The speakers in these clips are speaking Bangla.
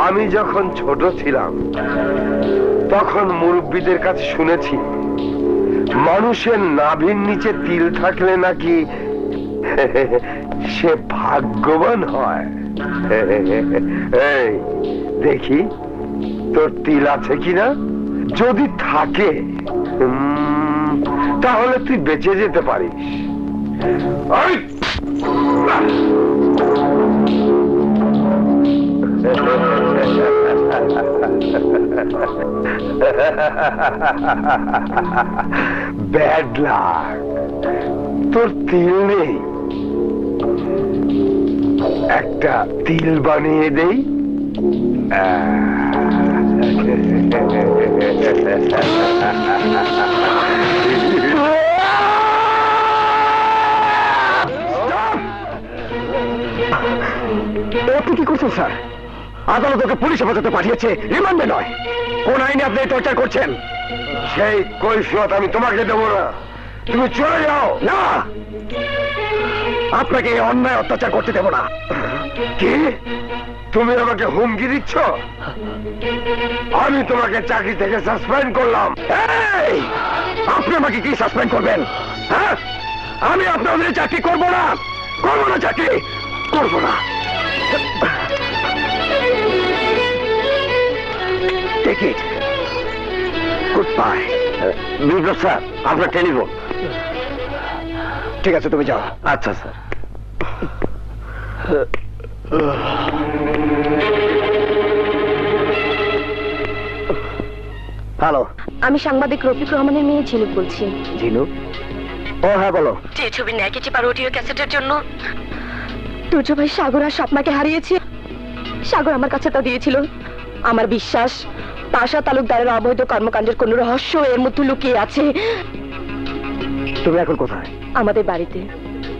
আমি যখন ছোট ছিলাম তখন মুরব্বীদের কাছে শুনেছি মানুষের নাভির নিচে তিল থাকলে নাকি সে ভাগ্যবান হয়। এই দেখি তোর তিল আছে কিনা, যদি থাকে তাহলে তুই বেঁচে যেতে পারিস। ব্যাড লাক, তোর তিল নেই, একটা তিল বানিয়ে দেই। আপনি কি করছেন স্যার? আদালত ওকে পুলিশ হেফাজতে পাঠিয়েছে, রিমান্ডে নয়। কোন আইনে আপনি টর্চার করছেন? সেই কৈফিয়ত আমি তোমাকে দেবো না, তুমি চলে যাও। না, আপনাকে এই অন্যায় অত্যাচার করতে দেব না। কি তুমি আমাকে হুমকি দিচ্ছ? আমি তোমাকে চাকরি থেকে সাসপেন্ড করলাম। এই, আপনি আমাকে কি সাসপেন্ড করবেন? হ্যাঁ, আমি আপনাদের চাকরি করব না, করবো না, চাকরি করবো না। Take it, goodbye. Biplab sir, আপনার টেলিফোন। ঠিক আছে, তুমি যাও। আচ্ছা স্যার। হ্যালো, আমি সাংবাদিক রফিক রহমানের মেয়ে ঝিনুক বলছি। ঝিনুক? ও হ্যাঁ, বলো। যে ছবির নেগেটিভ আর অডিও ক্যাসেটের জন্য তুর্য ভাই সাগর আর স্বপ্নাকে হারিয়েছে, সাগর আমার কাছে তা দিয়েছিল। আমার বিশ্বাস পাশা তালুকদারের অবৈধ কর্মকাণ্ডের কোন রহস্য এর মধ্যে লুকিয়ে আছে। তুমি এখন কোথায়? আমাদের বাড়িতে।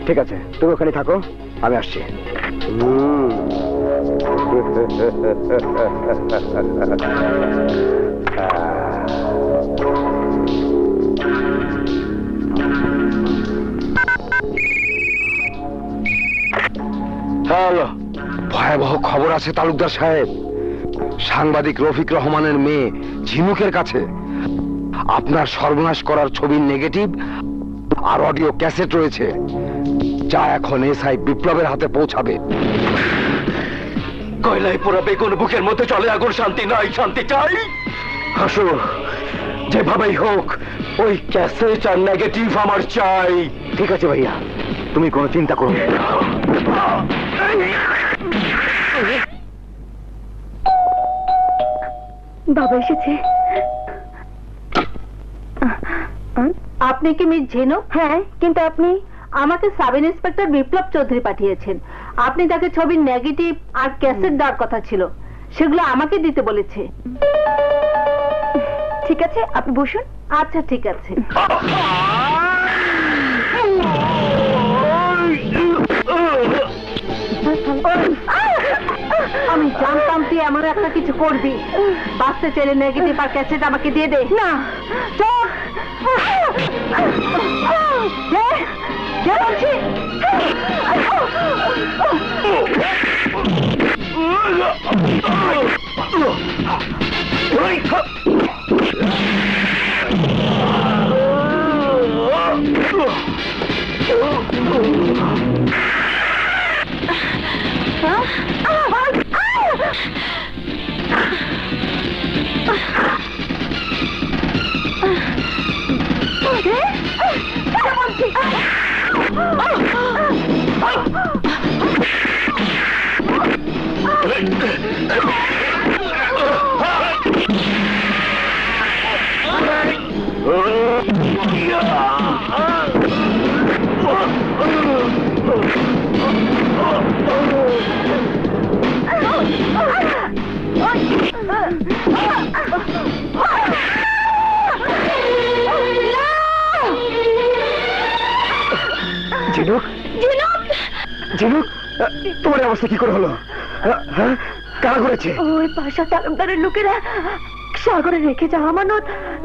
ঠিক আছে, তুমি ওখানে থাকো, আমি আসছি। হ্যালো, ভয়াবহ খবর আছে তালুকদার সাহেব। সাংবাদিক রফিক রহমানের মেয়ে ঝিনুকের কাছে আপনার সর্বনাশ করার ছবির নেগেটিভ আর অডিও ক্যাসেট রয়েছে, যা এখন এসআই বিপ্লবের হাতে পৌঁছাবে। কয়লায় পোড়া বেগুন বুকের মধ্যে চলে আগুন, শান্তি নাই, শান্তি চাই। হাসো, যেভাবেই হোক ওই ক্যাসেট আর নেগেটিভ আমার চাই। ঠিক আছে ভাইয়া, তুমি কোনো চিন্তা করো না। বাবা এসেছে। আপনি কি মিস ঝিনুক? হ্যাঁ, কিন্তু আপনি? আমাকে সাব ইন্সপেক্টর বিপ্লব চৌধুরী পাঠিয়েছেন। আপনি তাকে ছবির নেগেটিভ আর ক্যাসেট দেওয়ার কথা ছিল, সেগুলো আমাকে দিতে বলেছে। ঠিক আছে, আপনি বসুন। আচ্ছা, ঠিক আছে। আমি জানতাম তুই এমন একটা কিছু করবি। বাঁচতে চাইলে নেগেটিভ আর ক্যাসেট আমাকে দিয়ে দে। না, চল, কে বলছি? ঝিনুক, ঝিনুক, তোমার অবস্থা কি করে হলো? হ্যাঁ, কারা করেছে? ওই পাশা তালুকদারের লোকেরা সাগরে রেখে যাওয়া আমানত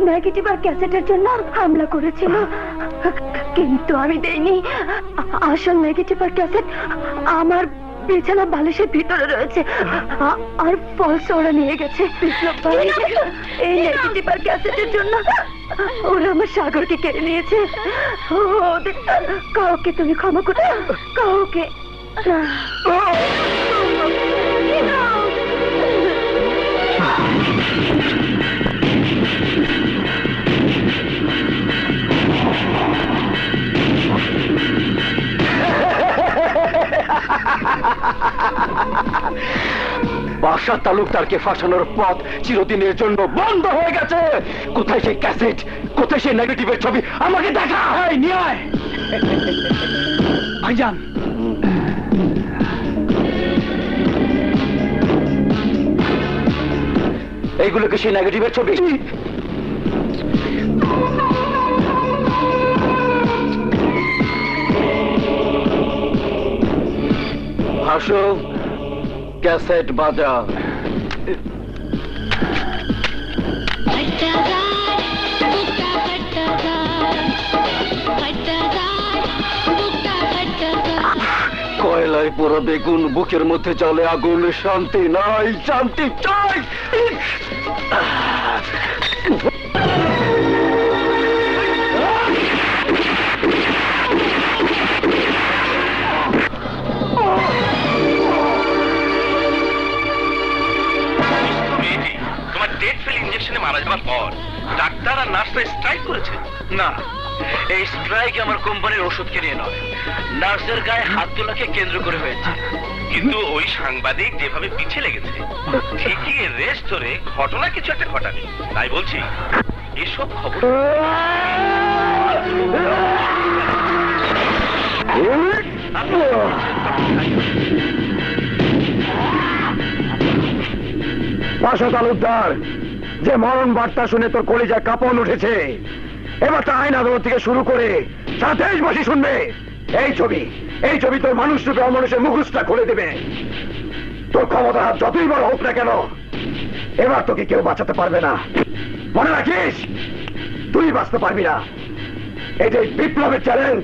নেগেটিভ আর ক্যাসেটের জন্য হামলা করেছিল, কিন্তু আমি দেইনি। আসল নেগেটিভ আর ক্যাসেট আমার বিছানা বালিশের ভিতরে রয়েছে আর ফলস ওরা নিয়ে গেছে। বিপ্লব ভাই, এই নেগেটিভ আর ক্যাসেটের জন্য ওরা আমার সাগরকে কেড়ে নিয়েছে। ওদের কাউকে তুমি ক্ষমা করো, কাউকে না। বাদশা তালুকদারকে ফাঁসানোর পথ চিরদিনের জন্য বন্ধ হয়ে গেছে। কোথায় সেই ক্যাসেট, কোথায় সেই নেগেটিভের ছবি, আমাকে দেখা। নিয়ে আয় ভাইজান। এইগুলোকে সেই নেগেটিভের ছবি। হাসো, ক্যাসেট বাজা। কয়লায় পুরো বেগুন, বুকের মধ্যে জ্বলে আগুন, শান্তি নাই, শান্তি চাই। মারা যাওয়ার পর ডাক্তার আর নার্সরা স্ট্রাইক করেছে। না, এই স্ট্রাইক আমার কোম্পানির ওষুধকে নিয়ে নয়, নার্সের গায়ে হাত তোলাকে কেন্দ্র করে হয়েছে। কিন্তু ওই সাংবাদিক যেভাবে পিছে লেগেছে, ঠিকই রেস ধরে ঘটনা কিছু একটা ঘটাবে। তাই বলছি, এসব খবর বাদশা তালুকদার, যে মরণ বার্তা শুনে তোর কলিজা কাঁপন উঠেছে, এবার তা আইন আদালত থেকে শুরু করে সারা দেশবাসী শুনবে। এই ছবি তোর মানুষ রূপে অমানুষের মুখোশটা খুলে দেবে। তোর ক্ষমতা হাত যতই বড় হোক না কেন, এবার তোকে কেউ বাঁচাতে পারবে না। মনে রাখিস, তুই বাঁচতে পারবি না। এটাই বিপ্লবের চ্যালেঞ্জ।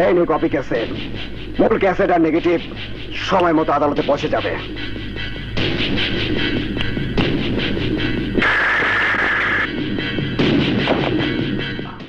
এই নে কপি ক্যাসেট। মূল ক্যাসেট আর নেগেটিভ সময় মতো আদালতে পৌঁছে যাবে।